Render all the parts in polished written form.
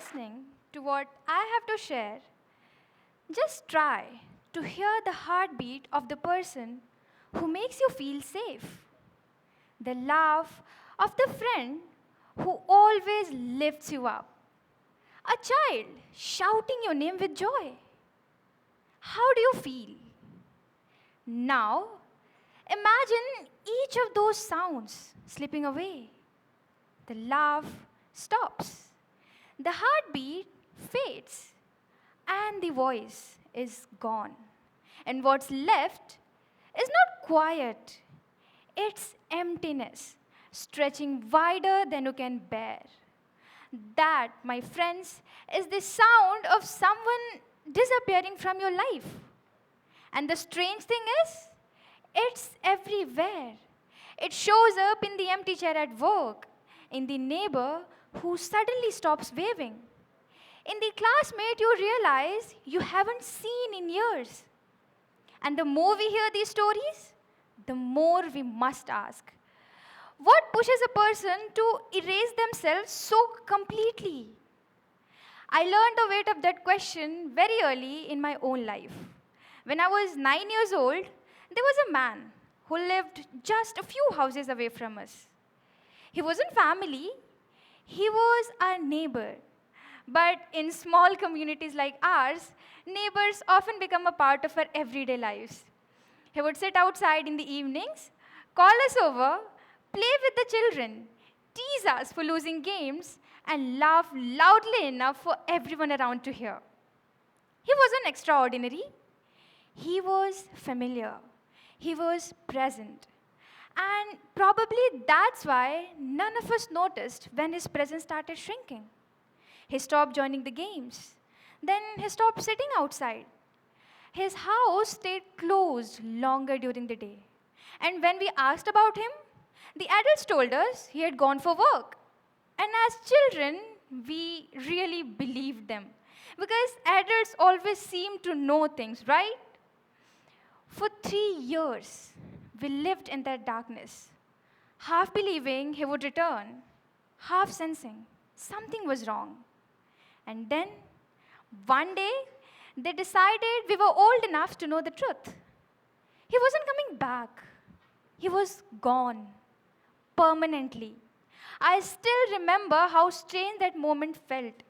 listening to what I have to share, just try to hear the heartbeat of the person who makes you feel safe, the laugh of the friend who always lifts you up, a child shouting your name with joy. How do you feel? Now, imagine each of those sounds slipping away. The laugh stops, the heartbeat fades, and the voice is gone. And what's left is not quiet, it's emptiness, stretching wider than you can bear. That, my friends, is the sound of someone disappearing from your life. And the strange thing is, it's everywhere. It shows up in the empty chair at work, in the neighbor who suddenly stops waving, in the classmate you realize you haven't seen in years. And the more we hear these stories, the more we must ask, what pushes a person to erase themselves so completely? I learned the weight of that question very early in my own life. When I was 9 years old, there was a man who lived just a few houses away from us. He wasn't family, he was our neighbor. But in small communities like ours, neighbors often become a part of our everyday lives. He would sit outside in the evenings, call us over, play with the children, tease us for losing games, and laugh loudly enough for everyone around to hear. He wasn't extraordinary, he was familiar, he was present. And probably that's why none of us noticed when his presence started shrinking. He stopped joining the games. Then he stopped sitting outside. His house stayed closed longer during the day. And when we asked about him, the adults told us he had gone for work. And as children, we really believed them. Because adults always seem to know things, right? For 3 years, we lived in that darkness, half believing he would return, half sensing something was wrong. And then, one day, they decided we were old enough to know the truth. He wasn't coming back. He was gone, permanently. I still remember how strange that moment felt.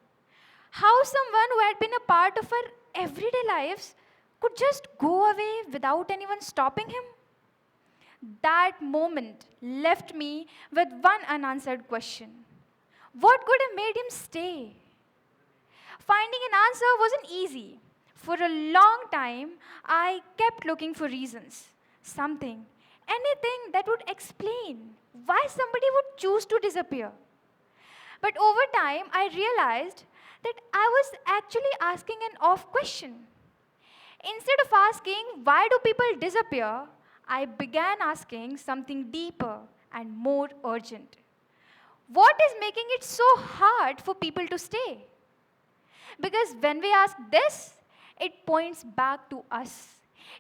How someone who had been a part of our everyday lives could just go away without anyone stopping him. That moment left me with one unanswered question. What could have made him stay? Finding an answer wasn't easy. For a long time, I kept looking for reasons, something, anything that would explain why somebody would choose to disappear. But over time, I realized that I was actually asking an off question. Instead of asking, why do people disappear, I began asking something deeper and more urgent. What is making it so hard for people to stay? Because when we ask this, it points back to us.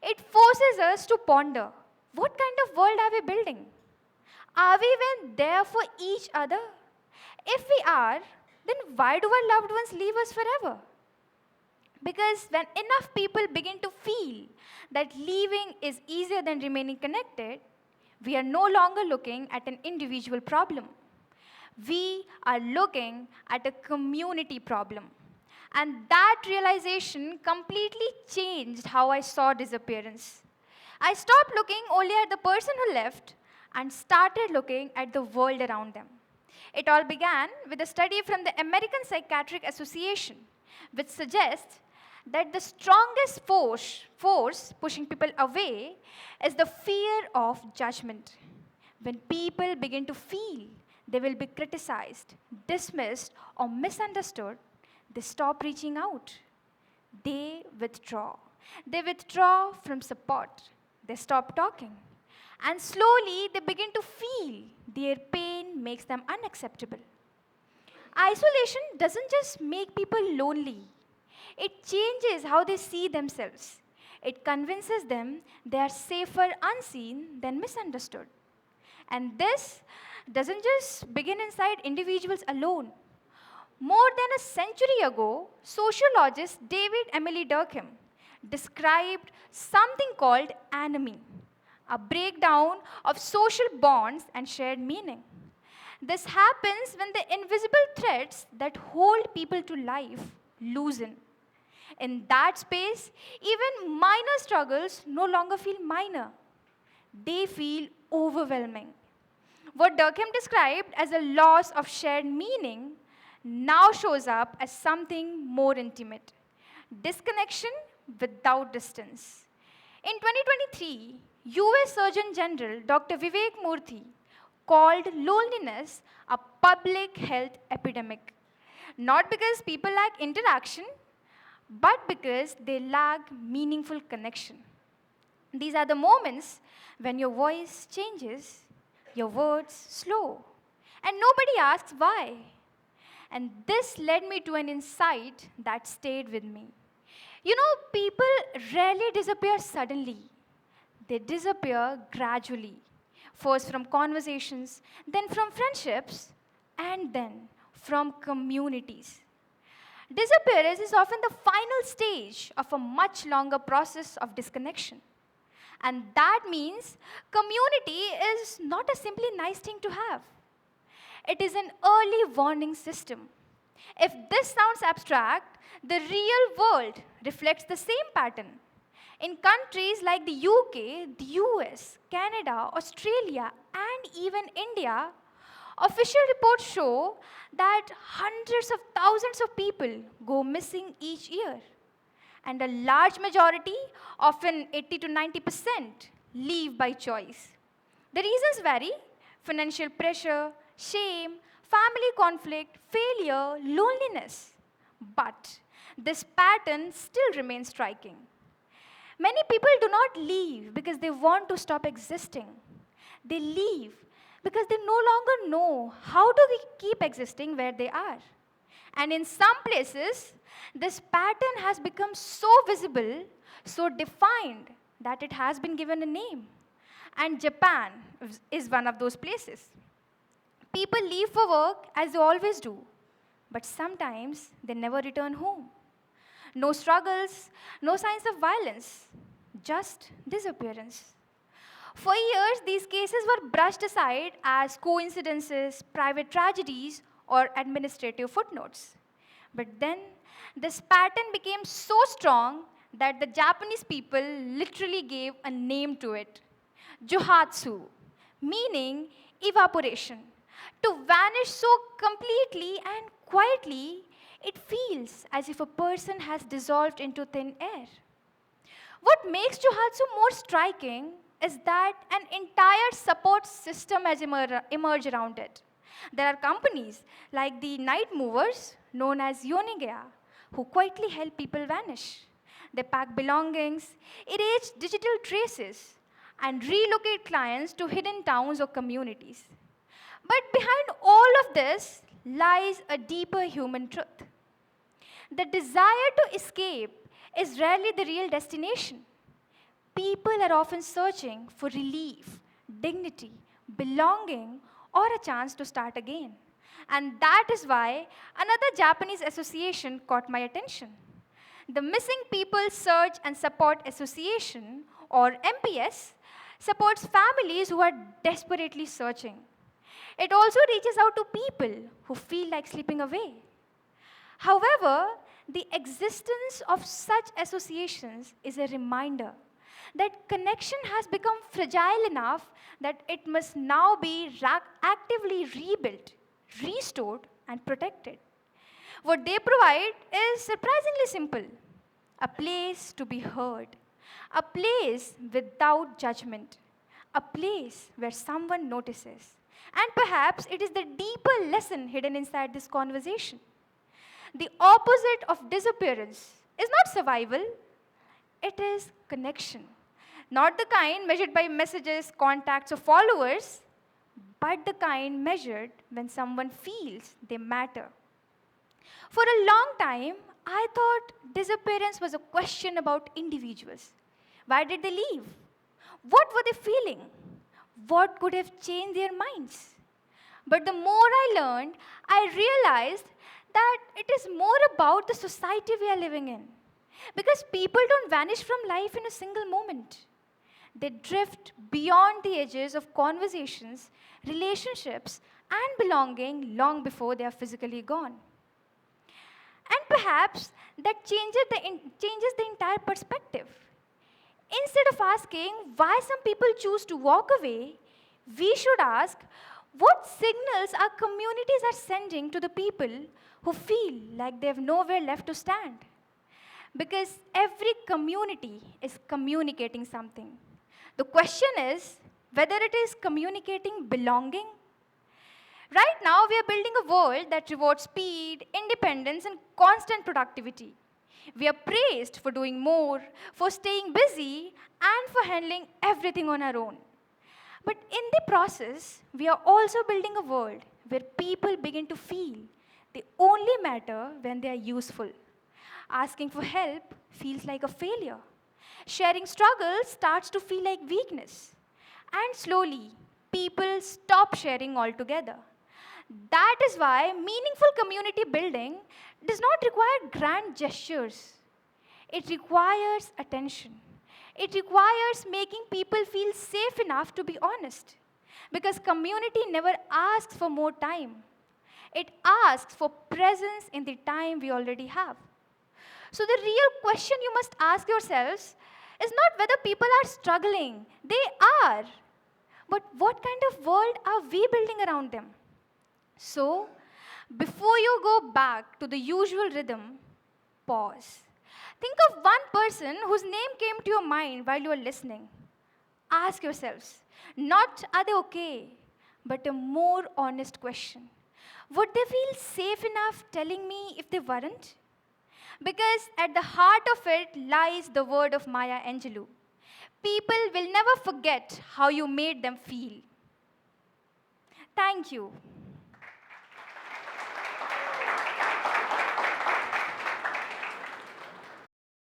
It forces us to ponder, what kind of world are we building? Are we even there for each other? If we are, then why do our loved ones leave us forever? Because when enough people begin to feel that leaving is easier than remaining connected, we are no longer looking at an individual problem. We are looking at a community problem. And that realization completely changed how I saw disappearance. I stopped looking only at the person who left and started looking at the world around them. It all began with a study from the American Psychiatric Association, which suggests that the strongest force pushing people away is the fear of judgment. When people begin to feel they will be criticized, dismissed, or misunderstood, they stop reaching out. They withdraw. They withdraw from support. They stop talking. And slowly they begin to feel their pain makes them unacceptable. Isolation doesn't just make people lonely, it changes how they see themselves. It convinces them they are safer unseen than misunderstood. And this doesn't just begin inside individuals alone. More than a century ago, sociologist David Emily Durkheim described something called anomie, a breakdown of social bonds and shared meaning. This happens when the invisible threads that hold people to life loosen. In that space, even minor struggles no longer feel minor. They feel overwhelming. What Durkheim described as a loss of shared meaning now shows up as something more intimate: disconnection without distance. In 2023, US Surgeon General Dr. Vivek Murthy called loneliness a public health epidemic. Not because people lack interaction, but because they lack meaningful connection. These are the moments when your voice changes, your words slow, and nobody asks why. And this led me to an insight that stayed with me. You know, people rarely disappear suddenly. They disappear gradually. First from conversations, then from friendships, and then from communities. Disappearance is often the final stage of a much longer process of disconnection. And that means community is not a simply nice thing to have. It is an early warning system. If this sounds abstract, the real world reflects the same pattern. In countries like the UK, the US, Canada, Australia, and even India, official reports show that hundreds of thousands of people go missing each year. And a large majority, often 80 to 90%, leave by choice. The reasons vary: financial pressure, shame, family conflict, failure, loneliness. But this pattern still remains striking. Many people do not leave because they want to stop existing. They leave because they no longer know how to keep existing where they are. And in some places, this pattern has become so visible, so defined, that it has been given a name. And Japan is one of those places. People leave for work as they always do, but sometimes they never return home. No struggles, no signs of violence, just disappearance. For years, these cases were brushed aside as coincidences, private tragedies, or administrative footnotes. But then, this pattern became so strong that the Japanese people literally gave a name to it: Johatsu, meaning evaporation. To vanish so completely and quietly, it feels as if a person has dissolved into thin air. What makes Johatsu more striking is that an entire support system has emerged around it. There are companies like the Night Movers, known as Yonigaya, who quietly help people vanish. They pack belongings, erase digital traces, and relocate clients to hidden towns or communities. But behind all of this lies a deeper human truth. The desire to escape is rarely the real destination. People are often searching for relief, dignity, belonging, or a chance to start again. And that is why another Japanese association caught my attention. The Missing People Search and Support Association, or MPS, supports families who are desperately searching. It also reaches out to people who feel like slipping away. However, the existence of such associations is a reminder that connection has become fragile enough that it must now be actively rebuilt, restored, and protected. What they provide is surprisingly simple: a place to be heard, a place without judgment, a place where someone notices. And perhaps it is the deeper lesson hidden inside this conversation. The opposite of disappearance is not survival, it is connection. Not the kind measured by messages, contacts, or followers, but the kind measured when someone feels they matter. For a long time, I thought disappearance was a question about individuals. Why did they leave? What were they feeling? What could have changed their minds? But the more I learned, I realized that it is more about the society we are living in. Because people don't vanish from life in a single moment. They drift beyond the edges of conversations, relationships, and belonging long before they are physically gone. And perhaps that changes the entire perspective. Instead of asking why some people choose to walk away, we should ask what signals our communities are sending to the people who feel like they have nowhere left to stand. Because every community is communicating something. The question is whether it is communicating belonging. Right now, we are building a world that rewards speed, independence, and constant productivity. We are praised for doing more, for staying busy, and for handling everything on our own. But in the process, we are also building a world where people begin to feel they only matter when they are useful. Asking for help feels like a failure. Sharing struggles starts to feel like weakness. And slowly, people stop sharing altogether. That is why meaningful community building does not require grand gestures. It requires attention. It requires making people feel safe enough to be honest. Because community never asks for more time. It asks for presence in the time we already have. So the real question you must ask yourselves is not whether people are struggling. They are. But what kind of world are we building around them? So, before you go back to the usual rhythm, pause. Think of one person whose name came to your mind while you were listening. Ask yourselves, not are they okay, but a more honest question. Would they feel safe enough telling me if they weren't? Because at the heart of it lies the word of Maya Angelou. People will never forget how you made them feel. Thank you.